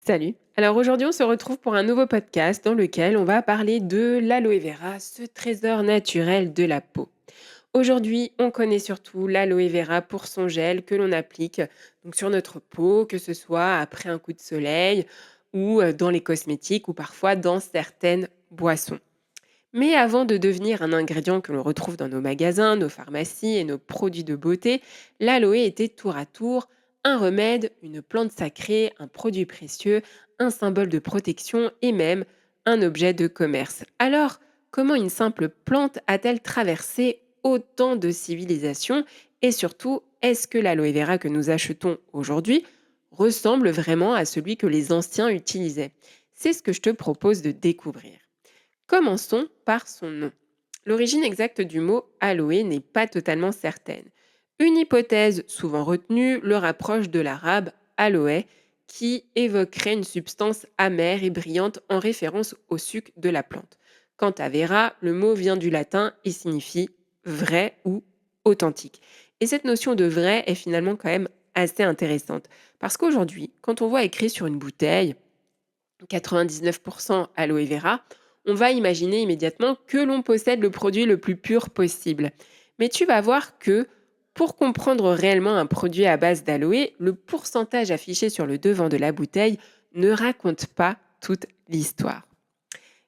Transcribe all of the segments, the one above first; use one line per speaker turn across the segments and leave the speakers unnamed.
Salut. Alors aujourd'hui, on se retrouve pour un nouveau podcast dans lequel on va parler de l'aloe vera, ce trésor naturel de la peau. Aujourd'hui, on connaît surtout l'aloe vera pour son gel que l'on applique donc sur notre peau, que ce soit après un coup de soleil ou dans les cosmétiques ou parfois dans certaines boissons. Mais avant de devenir un ingrédient que l'on retrouve dans nos magasins, nos pharmacies et nos produits de beauté, l'aloe était tour à tour un remède, une plante sacrée, un produit précieux, un symbole de protection et même un objet de commerce. Alors, comment une simple plante a-t-elle traversé autant de civilisations et surtout, est-ce que l'aloe vera que nous achetons aujourd'hui ressemble vraiment à celui que les anciens utilisaient? C'est ce que je te propose de découvrir. Commençons par son nom. L'origine exacte du mot aloe n'est pas totalement certaine. Une hypothèse souvent retenue le rapproche de l'arabe aloe, qui évoquerait une substance amère et brillante en référence au sucre de la plante. Quant à vera, le mot vient du latin et signifie vrai ou authentique. Et cette notion de vrai est finalement quand même assez intéressante, parce qu'aujourd'hui, quand on voit écrit sur une bouteille 99% aloe vera, on va imaginer immédiatement que l'on possède le produit le plus pur possible. Mais tu vas voir que pour comprendre réellement un produit à base d'aloe, le pourcentage affiché sur le devant de la bouteille ne raconte pas toute l'histoire.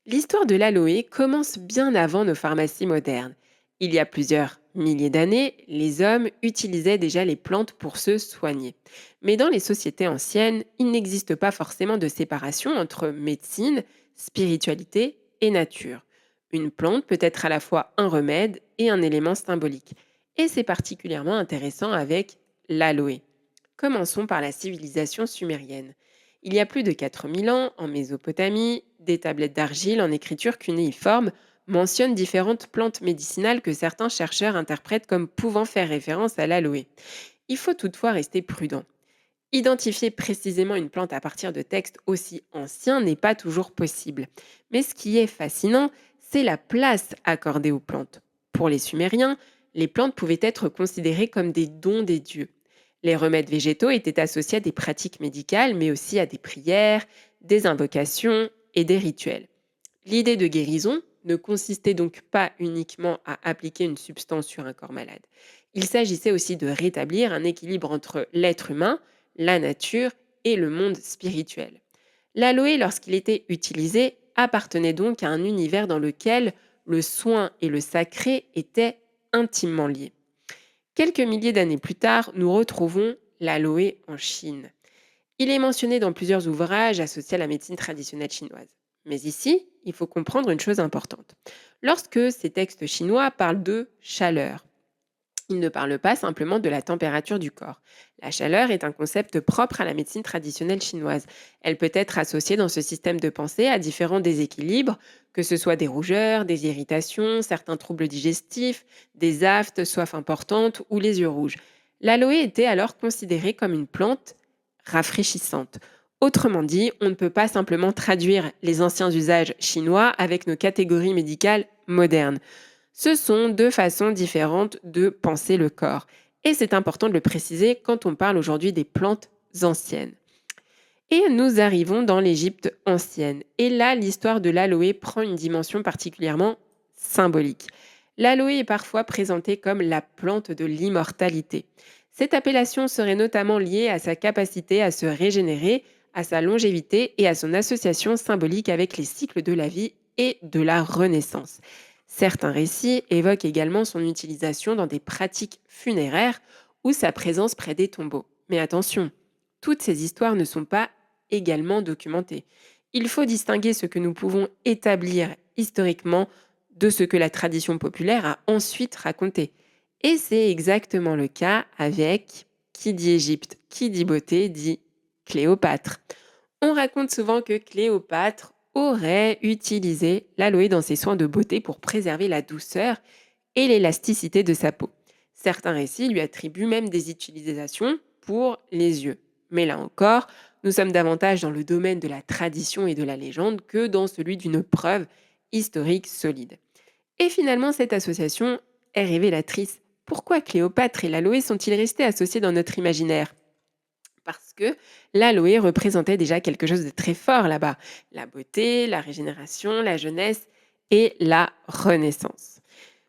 L'histoire de l'aloe commence bien avant nos pharmacies modernes. Il y a plusieurs milliers d'années, les hommes utilisaient déjà les plantes pour se soigner. Mais dans les sociétés anciennes, il n'existe pas forcément de séparation entre médecine, spiritualité et nature. Une plante peut être à la fois un remède et un élément symbolique. Et c'est particulièrement intéressant avec l'aloe. Commençons par la civilisation sumérienne. Il y a plus de 4000 ans, en Mésopotamie, des tablettes d'argile en écriture cunéiforme mentionnent différentes plantes médicinales que certains chercheurs interprètent comme pouvant faire référence à l'aloe. Il faut toutefois rester prudent. Identifier précisément une plante à partir de textes aussi anciens n'est pas toujours possible. Mais ce qui est fascinant, c'est la place accordée aux plantes. Pour les Sumériens, les plantes pouvaient être considérées comme des dons des dieux. Les remèdes végétaux étaient associés à des pratiques médicales, mais aussi à des prières, des invocations et des rituels. L'idée de guérison ne consistait donc pas uniquement à appliquer une substance sur un corps malade. Il s'agissait aussi de rétablir un équilibre entre l'être humain, la nature et le monde spirituel. L'aloe, lorsqu'il était utilisé, appartenait donc à un univers dans lequel le soin et le sacré étaient intimement liés. Quelques milliers d'années plus tard, nous retrouvons l'aloe en Chine. Il est mentionné dans plusieurs ouvrages associés à la médecine traditionnelle chinoise. Mais ici, il faut comprendre une chose importante. Lorsque ces textes chinois parlent de chaleur, ils ne parlent pas simplement de la température du corps. La chaleur est un concept propre à la médecine traditionnelle chinoise. Elle peut être associée dans ce système de pensée à différents déséquilibres, que ce soit des rougeurs, des irritations, certains troubles digestifs, des aphtes, soif importante ou les yeux rouges. L'aloe était alors considérée comme une plante rafraîchissante. Autrement dit, on ne peut pas simplement traduire les anciens usages chinois avec nos catégories médicales modernes. Ce sont deux façons différentes de penser le corps. Et c'est important de le préciser quand on parle aujourd'hui des plantes anciennes. Et nous arrivons dans l'Égypte ancienne. Et là, l'histoire de l'aloe prend une dimension particulièrement symbolique. L'aloe est parfois présentée comme la plante de l'immortalité. Cette appellation serait notamment liée à sa capacité à se régénérer, à sa longévité et à son association symbolique avec les cycles de la vie et de la renaissance. Certains récits évoquent également son utilisation dans des pratiques funéraires ou sa présence près des tombeaux. Mais attention, toutes ces histoires ne sont pas également documentées. Il faut distinguer ce que nous pouvons établir historiquement de ce que la tradition populaire a ensuite raconté. Et c'est exactement le cas avec qui dit Égypte, qui dit beauté, dit Cléopâtre. On raconte souvent que Cléopâtre aurait utilisé l'aloe dans ses soins de beauté pour préserver la douceur et l'élasticité de sa peau. Certains récits lui attribuent même des utilisations pour les yeux. Mais là encore, nous sommes davantage dans le domaine de la tradition et de la légende que dans celui d'une preuve historique solide. Et finalement, cette association est révélatrice. Pourquoi Cléopâtre et l'aloe sont-ils restés associés dans notre imaginaire? parce que l'aloe représentait déjà quelque chose de très fort là-bas. La beauté, la régénération, la jeunesse et la renaissance.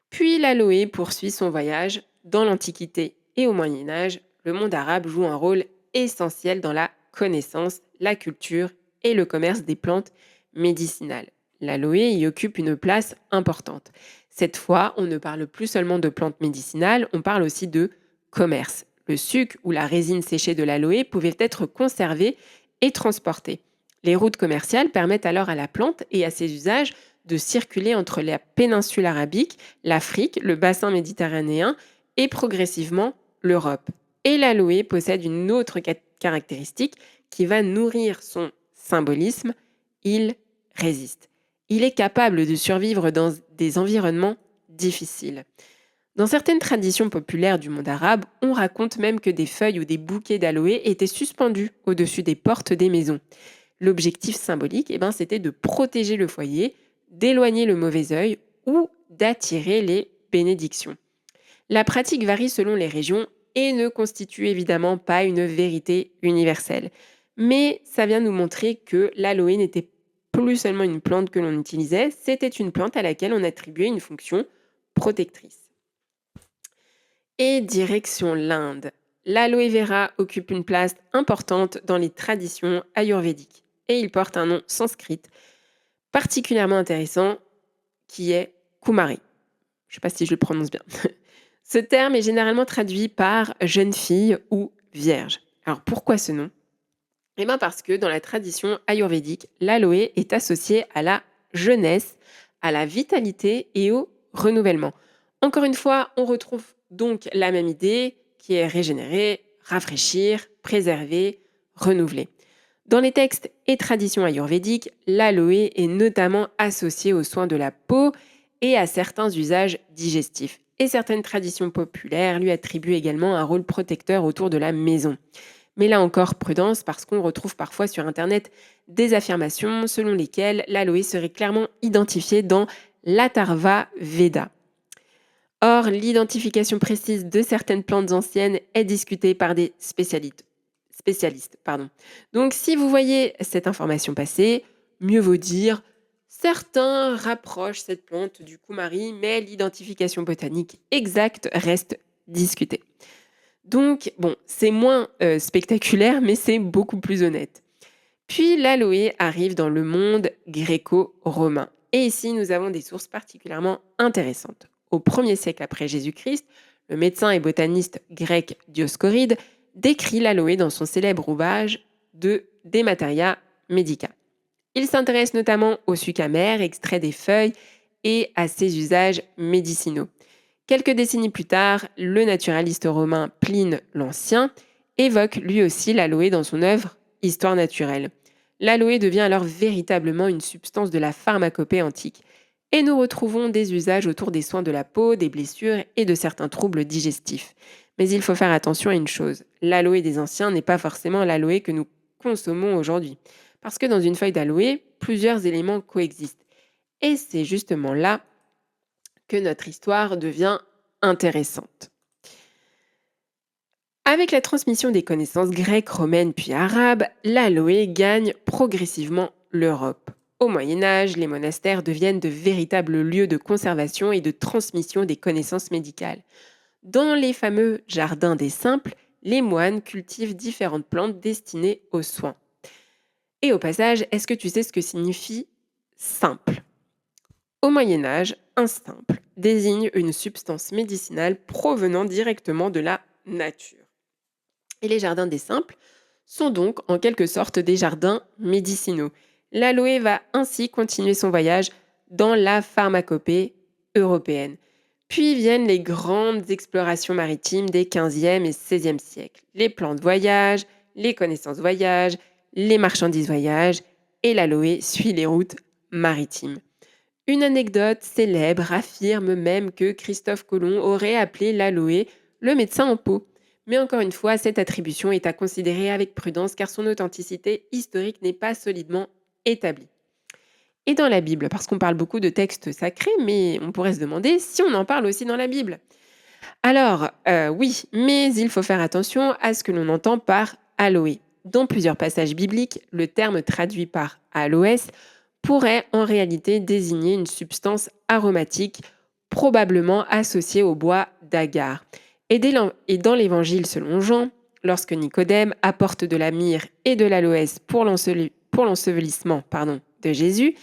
Puis l'aloe poursuit son voyage dans l'Antiquité et au Moyen Âge. Le monde arabe joue un rôle essentiel dans la connaissance, la culture et le commerce des plantes médicinales. L'aloe y occupe une place importante. Cette fois, on ne parle plus seulement de plantes médicinales, on parle aussi de commerce. Le sucre ou la résine séchée de l'aloe pouvaient être conservés et transportés. Les routes commerciales permettent alors à la plante et à ses usages de circuler entre la péninsule arabique, l'Afrique, le bassin méditerranéen et progressivement l'Europe. Et l'aloe possède une autre caractéristique qui va nourrir son symbolisme, il résiste. Il est capable de survivre dans des environnements difficiles. Dans certaines traditions populaires du monde arabe, on raconte même que des feuilles ou des bouquets d'aloe étaient suspendus au-dessus des portes des maisons. L'objectif symbolique, c'était de protéger le foyer, d'éloigner le mauvais œil ou d'attirer les bénédictions. La pratique varie selon les régions et ne constitue évidemment pas une vérité universelle. Mais ça vient nous montrer que l'aloe n'était plus seulement une plante que l'on utilisait, c'était une plante à laquelle on attribuait une fonction protectrice. Et direction l'Inde. L'aloe vera occupe une place importante dans les traditions ayurvédiques et il porte un nom sanskrit particulièrement intéressant qui est Kumari. Je ne sais pas si je le prononce bien. Ce terme est généralement traduit par jeune fille ou vierge. Alors pourquoi ce nom? Parce que dans la tradition ayurvédique, l'aloe est associé à la jeunesse, à la vitalité et au renouvellement. Encore une fois, on retrouve donc la même idée qui est régénérer, rafraîchir, préserver, renouveler. Dans les textes et traditions ayurvédiques, l'aloe est notamment associé aux soins de la peau et à certains usages digestifs. Et certaines traditions populaires lui attribuent également un rôle protecteur autour de la maison. Mais là encore, prudence, parce qu'on retrouve parfois sur Internet des affirmations selon lesquelles l'aloe serait clairement identifiée dans l'Atharva Veda. Or, l'identification précise de certaines plantes anciennes est discutée par des spécialistes. Donc, si vous voyez cette information passer, mieux vaut dire certains rapprochent cette plante du kumari, mais l'identification botanique exacte reste discutée. Donc, c'est moins spectaculaire, mais c'est beaucoup plus honnête. Puis, l'aloe arrive dans le monde gréco-romain. Et ici, nous avons des sources particulièrement intéressantes. Au 1er siècle après Jésus-Christ, le médecin et botaniste grec Dioscoride décrit l'aloe dans son célèbre ouvrage de De Materia Medica. Il s'intéresse notamment au suc amer, extrait des feuilles, et à ses usages médicinaux. Quelques décennies plus tard, le naturaliste romain Pline l'Ancien évoque lui aussi l'aloe dans son œuvre Histoire naturelle. L'aloe devient alors véritablement une substance de la pharmacopée antique. Et nous retrouvons des usages autour des soins de la peau, des blessures et de certains troubles digestifs. Mais il faut faire attention à une chose, l'aloe des anciens n'est pas forcément l'aloe que nous consommons aujourd'hui. Parce que dans une feuille d'aloe, plusieurs éléments coexistent. Et c'est justement là que notre histoire devient intéressante. Avec la transmission des connaissances grecques, romaines puis arabes, l'aloe gagne progressivement l'Europe. Au Moyen Âge, les monastères deviennent de véritables lieux de conservation et de transmission des connaissances médicales. Dans les fameux jardins des simples, les moines cultivent différentes plantes destinées aux soins. Et au passage, est-ce que tu sais ce que signifie simple? Au Moyen Âge, un simple désigne une substance médicinale provenant directement de la nature. Et les jardins des simples sont donc en quelque sorte des jardins médicinaux. L'aloe va ainsi continuer son voyage dans la pharmacopée européenne. Puis viennent les grandes explorations maritimes des 15e et 16e siècles. Les plans de voyage, les connaissances voyage, les marchandises voyage, et l'aloe suit les routes maritimes. Une anecdote célèbre affirme même que Christophe Colomb aurait appelé l'aloe le médecin en peau. Mais encore une fois, cette attribution est à considérer avec prudence car son authenticité historique n'est pas solidement établie. Et dans la Bible, parce qu'on parle beaucoup de textes sacrés, mais on pourrait se demander si on en parle aussi dans la Bible. Alors, oui, mais il faut faire attention à ce que l'on entend par aloe. Dans plusieurs passages bibliques, le terme traduit par aloès pourrait en réalité désigner une substance aromatique probablement associée au bois d'agar. Et dans l'évangile selon Jean, lorsque Nicodème apporte de la myrrhe et de l'aloès pour l'ensevelissement de Jésus,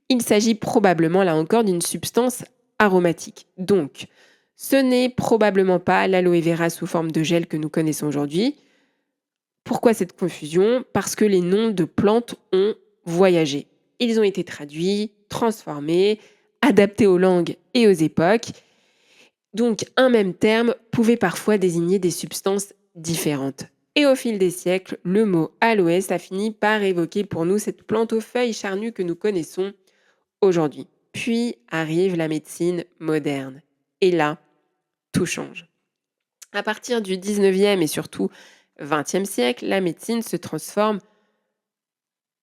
il s'agit probablement là encore d'une substance aromatique. Donc, ce n'est probablement pas l'aloe vera sous forme de gel que nous connaissons aujourd'hui. Pourquoi cette confusion? Parce que les noms de plantes ont voyagé. Ils ont été traduits, transformés, adaptés aux langues et aux époques. Donc, un même terme pouvait parfois désigner des substances différentes. Et au fil des siècles, le mot aloès a fini par évoquer pour nous cette plante aux feuilles charnues que nous connaissons aujourd'hui. Puis arrive la médecine moderne. Et là, tout change. À partir du 19e et surtout 20e siècle, la médecine se transforme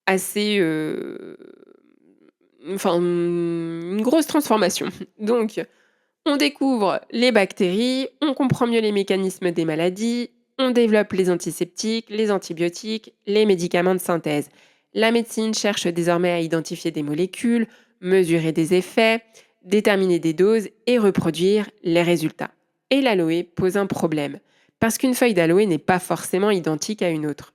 assez... une grosse transformation. Donc, on découvre les bactéries, on comprend mieux les mécanismes des maladies, on développe les antiseptiques, les antibiotiques, les médicaments de synthèse. La médecine cherche désormais à identifier des molécules, mesurer des effets, déterminer des doses et reproduire les résultats. Et l'aloe pose un problème, parce qu'une feuille d'aloe n'est pas forcément identique à une autre.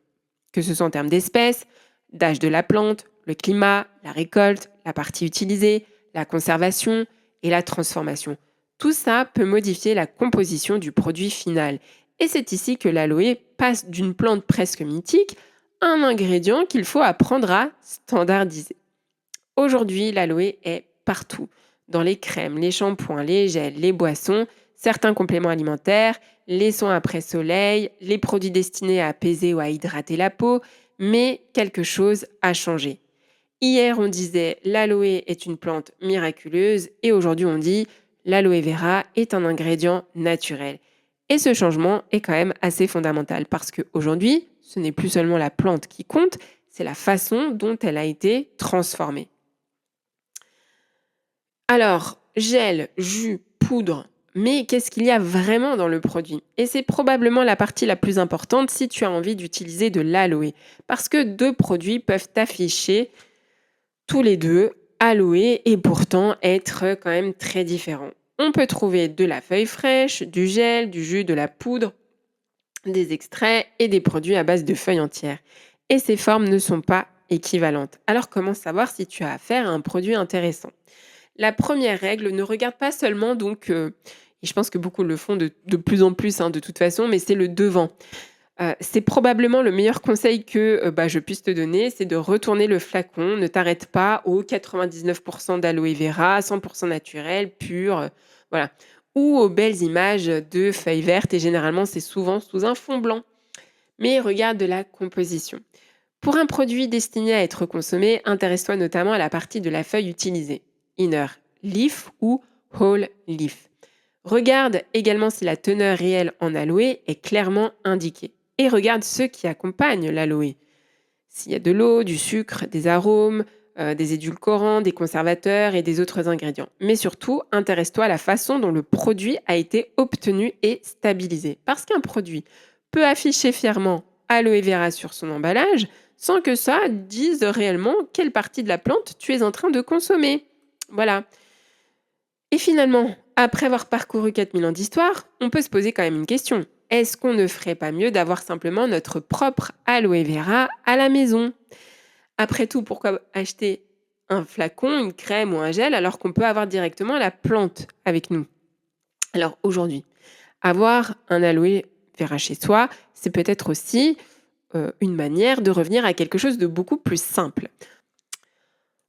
Que ce soit en termes d'espèces, d'âge de la plante, le climat, la récolte, la partie utilisée, la conservation et la transformation. Tout ça peut modifier la composition du produit final. Et c'est ici que l'aloe passe d'une plante presque mythique à un ingrédient qu'il faut apprendre à standardiser. Aujourd'hui, l'aloe est partout. Dans les crèmes, les shampoings, les gels, les boissons, certains compléments alimentaires, les soins après soleil, les produits destinés à apaiser ou à hydrater la peau, mais quelque chose a changé. Hier, on disait l'aloe est une plante miraculeuse et aujourd'hui, on dit l'aloe vera est un ingrédient naturel. Et ce changement est quand même assez fondamental parce qu'aujourd'hui, ce n'est plus seulement la plante qui compte, c'est la façon dont elle a été transformée. Alors, gel, jus, poudre, mais qu'est-ce qu'il y a vraiment dans le produit? Et c'est probablement la partie la plus importante si tu as envie d'utiliser de l'aloe, parce que deux produits peuvent afficher tous les deux aloe et pourtant être quand même très différents. On peut trouver de la feuille fraîche, du gel, du jus, de la poudre, des extraits et des produits à base de feuilles entières. Et ces formes ne sont pas équivalentes. Alors comment savoir si tu as affaire à un produit intéressant? La première règle, ne regarde pas seulement et je pense que beaucoup le font de plus en plus de toute façon, mais c'est le devant. C'est probablement le meilleur conseil que, je puisse te donner, c'est de retourner le flacon. Ne t'arrête pas aux 99 d'aloe vera, 100 naturel, pur, voilà. Ou aux belles images de feuilles vertes et généralement, c'est souvent sous un fond blanc. Mais regarde de la composition. Pour un produit destiné à être consommé, intéresse-toi notamment à la partie de la feuille utilisée, inner leaf ou whole leaf. Regarde également si la teneur réelle en aloe est clairement indiquée. Et regarde ceux qui accompagnent l'aloe. S'il y a de l'eau, du sucre, des arômes, des édulcorants, des conservateurs et des autres ingrédients. Mais surtout, intéresse-toi à la façon dont le produit a été obtenu et stabilisé. Parce qu'un produit peut afficher fièrement aloe vera sur son emballage sans que ça dise réellement quelle partie de la plante tu es en train de consommer. Voilà. Et finalement, après avoir parcouru 4000 ans d'histoire, on peut se poser quand même une question. Est-ce qu'on ne ferait pas mieux d'avoir simplement notre propre aloe vera à la maison? Après tout, pourquoi acheter un flacon, une crème ou un gel alors qu'on peut avoir directement la plante avec nous? Alors aujourd'hui, avoir un aloe vera chez soi, c'est peut-être aussi une manière de revenir à quelque chose de beaucoup plus simple.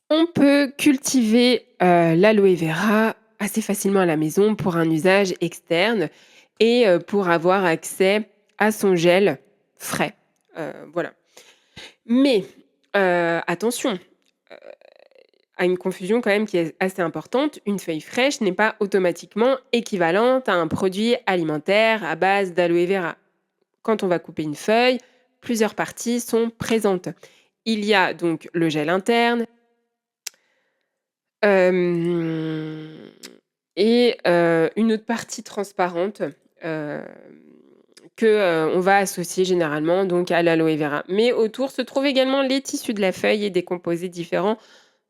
On peut cultiver l'aloe vera assez facilement à la maison pour un usage externe et pour avoir accès à son gel frais. Voilà. Mais attention, à une confusion quand même qui est assez importante, une feuille fraîche n'est pas automatiquement équivalente à un produit alimentaire à base d'aloe vera. Quand on va couper une feuille, plusieurs parties sont présentes. Il y a donc le gel interne, Hem et une autre partie transparente, heu, on va associer généralement donc à l'aloe vera. Mais autour se trouvent également les tissus de la feuille et des composés différents,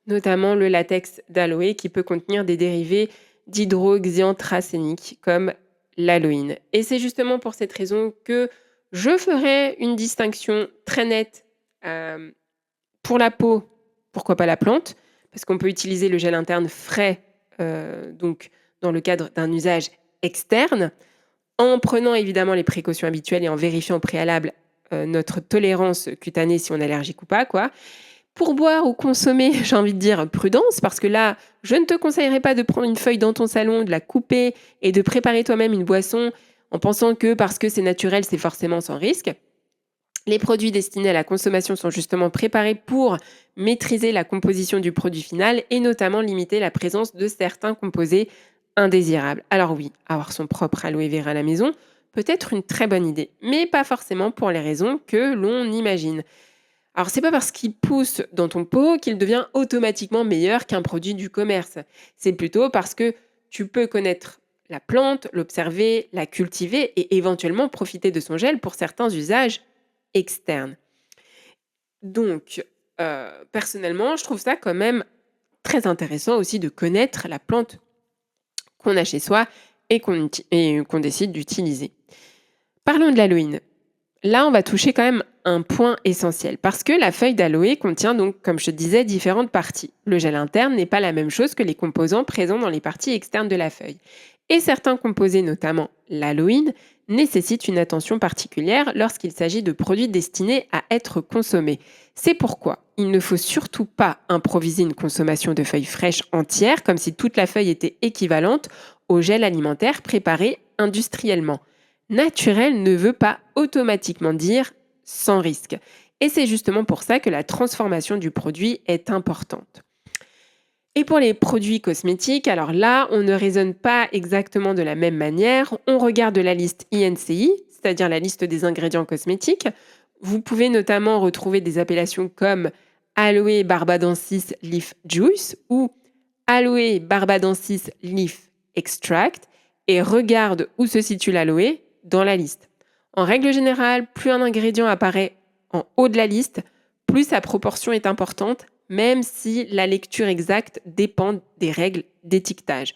notamment le latex d'aloe qui peut contenir des dérivés d'hydroxyanthracénique comme l'aloïne. Et c'est justement pour cette raison que je ferai une distinction très nette euh, pour la peau, pourquoi pas la plante, parce qu'on peut utiliser le gel interne frais donc dans le cadre d'un usage externe, en prenant évidemment les précautions habituelles et en vérifiant au préalable notre tolérance cutanée si on est allergique ou pas, quoi. Pour boire ou consommer, j'ai envie de dire prudence, parce que là, je ne te conseillerais pas de prendre une feuille dans ton salon, de la couper et de préparer toi-même une boisson en pensant que parce que c'est naturel, c'est forcément sans risque. Les produits destinés à la consommation sont justement préparés pour maîtriser la composition du produit final et notamment limiter la présence de certains composés indésirables. Alors oui, avoir son propre aloe vera à la maison peut être une très bonne idée, mais pas forcément pour les raisons que l'on imagine. Alors c'est pas parce qu'il pousse dans ton pot qu'il devient automatiquement meilleur qu'un produit du commerce. C'est plutôt parce que tu peux connaître la plante, l'observer, la cultiver et éventuellement profiter de son gel pour certains usages externes. Donc, personnellement, je trouve ça quand même très intéressant aussi de connaître la plante qu'on a chez soi et qu'on décide d'utiliser. Parlons de l'aloïne. Là, on va toucher quand même un point essentiel parce que la feuille d'aloe contient donc, comme je te disais, différentes parties. Le gel interne n'est pas la même chose que les composants présents dans les parties externes de la feuille. Et certains composés, notamment l'aloïne, nécessitent une attention particulière lorsqu'il s'agit de produits destinés à être consommés. C'est pourquoi il ne faut surtout pas improviser une consommation de feuilles fraîches entières comme si toute la feuille était équivalente au gel alimentaire préparé industriellement. Naturel ne veut pas automatiquement dire sans risque. Et c'est justement pour ça que la transformation du produit est importante. Et pour les produits cosmétiques, alors là, on ne raisonne pas exactement de la même manière. On regarde la liste INCI, c'est-à-dire la liste des ingrédients cosmétiques. Vous pouvez notamment retrouver des appellations comme Aloe barbadensis leaf juice ou Aloe barbadensis leaf extract et regarde où se situe l'aloe dans la liste. En règle générale, plus un ingrédient apparaît en haut de la liste, plus sa proportion est importante, même si la lecture exacte dépend des règles d'étiquetage.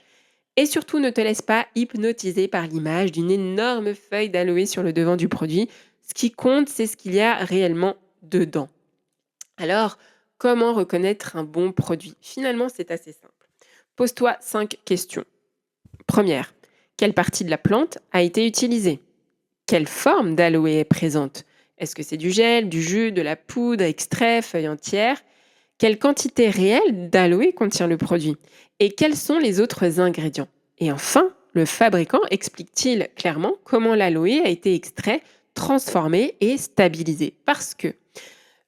Et surtout, ne te laisse pas hypnotiser par l'image d'une énorme feuille d'aloe sur le devant du produit. Ce qui compte, c'est ce qu'il y a réellement dedans. Alors, comment reconnaître un bon produit ? Finalement, c'est assez simple. Pose-toi 5 questions. Première, quelle partie de la plante a été utilisée ? Quelle forme d'aloe est présente ? Est-ce que c'est du gel, du jus, de la poudre, extrait, feuille entière ? Quelle quantité réelle d'aloe contient le produit ? Et quels sont les autres ingrédients ? Et enfin, le fabricant explique-t-il clairement comment l'aloe a été extrait, transformé et stabilisé ? Parce que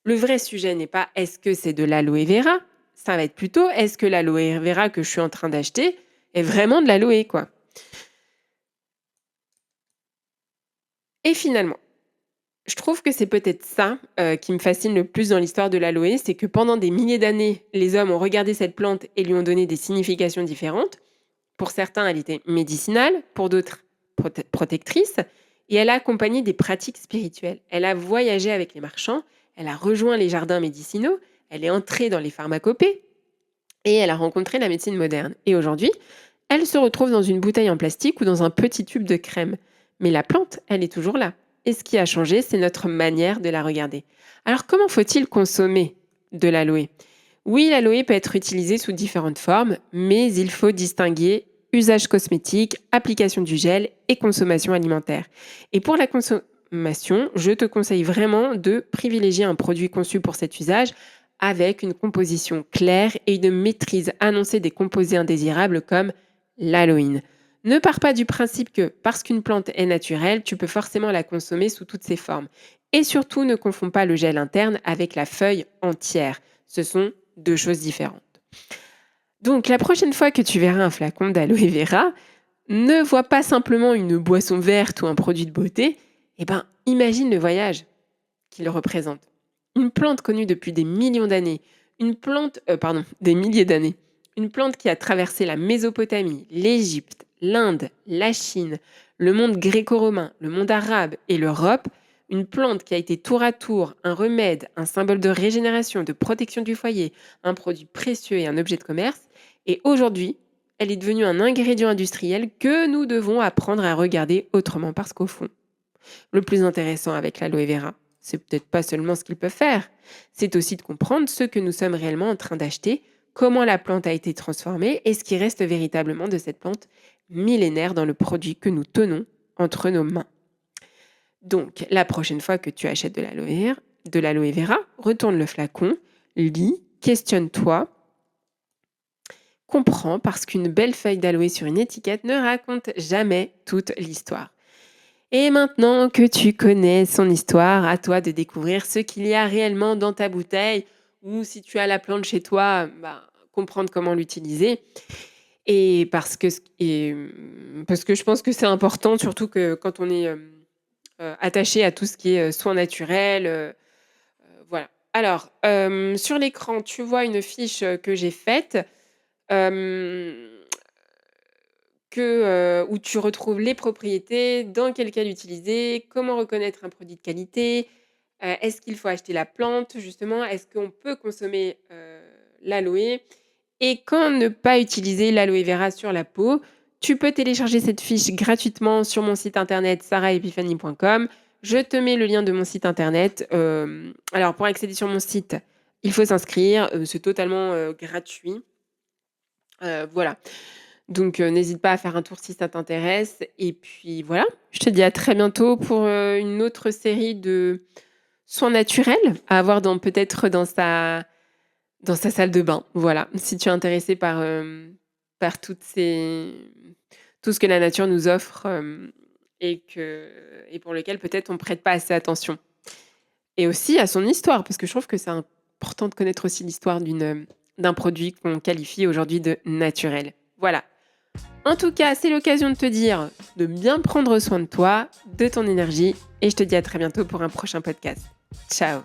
le vrai sujet n'est pas est-ce que c'est de l'aloe vera ? Ça va être plutôt est-ce que l'aloe vera que je suis en train d'acheter est vraiment de l'aloe, quoi. Et finalement, je trouve que c'est peut-être ça qui me fascine le plus dans l'histoire de l'aloe, c'est que pendant des milliers d'années, les hommes ont regardé cette plante et lui ont donné des significations différentes. Pour certains, elle était médicinale, pour d'autres, protectrice, et elle a accompagné des pratiques spirituelles. Elle a voyagé avec les marchands, elle a rejoint les jardins médicinaux, elle est entrée dans les pharmacopées, et elle a rencontré la médecine moderne. Et aujourd'hui, elle se retrouve dans une bouteille en plastique ou dans un petit tube de crème. Mais la plante, elle est toujours là. Et ce qui a changé, c'est notre manière de la regarder. Alors comment faut-il consommer de l'aloe ? Oui, l'aloe peut être utilisée sous différentes formes, mais il faut distinguer usage cosmétique, application du gel et consommation alimentaire. Et pour la consommation, je te conseille vraiment de privilégier un produit conçu pour cet usage avec une composition claire et une maîtrise annoncée des composés indésirables comme l'aloïne. Ne pars pas du principe que parce qu'une plante est naturelle, tu peux forcément la consommer sous toutes ses formes. Et surtout, ne confonds pas le gel interne avec la feuille entière. Ce sont deux choses différentes. Donc, la prochaine fois que tu verras un flacon d'aloe vera, ne vois pas simplement une boisson verte ou un produit de beauté, imagine le voyage qu'il représente. Une plante connue depuis des millions d'années, des milliers d'années, une plante qui a traversé la Mésopotamie, l'Égypte, l'Inde, la Chine, le monde gréco-romain, le monde arabe et l'Europe, une plante qui a été tour à tour un remède, un symbole de régénération, de protection du foyer, un produit précieux et un objet de commerce. Et aujourd'hui, elle est devenue un ingrédient industriel que nous devons apprendre à regarder autrement parce qu'au fond, le plus intéressant avec l'aloe vera, c'est peut-être pas seulement ce qu'il peut faire, c'est aussi de comprendre ce que nous sommes réellement en train d'acheter, comment la plante a été transformée et ce qui reste véritablement de cette plante millénaire dans le produit que nous tenons entre nos mains. Donc, la prochaine fois que tu achètes de l'aloe vera, retourne le flacon, lis, questionne-toi, comprends parce qu'une belle feuille d'aloe sur une étiquette ne raconte jamais toute l'histoire. Et maintenant que tu connais son histoire, à toi de découvrir ce qu'il y a réellement dans ta bouteille ou si tu as la plante chez toi, comprendre comment l'utiliser. Et parce que je pense que c'est important, surtout que quand on est attaché à tout ce qui est soins naturels. Voilà. Alors, sur l'écran, tu vois une fiche que j'ai faite. euh, où tu retrouves les propriétés, dans quel cas l'utiliser, comment reconnaître un produit de qualité, est-ce qu'il faut acheter la plante justement, est-ce qu'on peut consommer l'aloe et quand ne pas utiliser l'aloe vera sur la peau. Tu peux télécharger cette fiche gratuitement sur mon site internet sarahepiphany.com. Je te mets le lien de mon site internet. Alors pour accéder sur mon site, il faut s'inscrire, c'est totalement gratuit. Voilà. Donc, n'hésite pas à faire un tour si ça t'intéresse. Et puis voilà, je te dis à très bientôt pour une autre série de soins naturels à avoir peut-être dans sa salle de bain. Voilà, si tu es intéressé par tout ce que la nature nous offre et pour lequel peut-être on ne prête pas assez attention. Et aussi à son histoire, parce que je trouve que c'est important de connaître aussi l'histoire d'un produit qu'on qualifie aujourd'hui de naturel. Voilà. En tout cas, c'est l'occasion de te dire de bien prendre soin de toi, de ton énergie, et je te dis à très bientôt pour un prochain podcast. Ciao!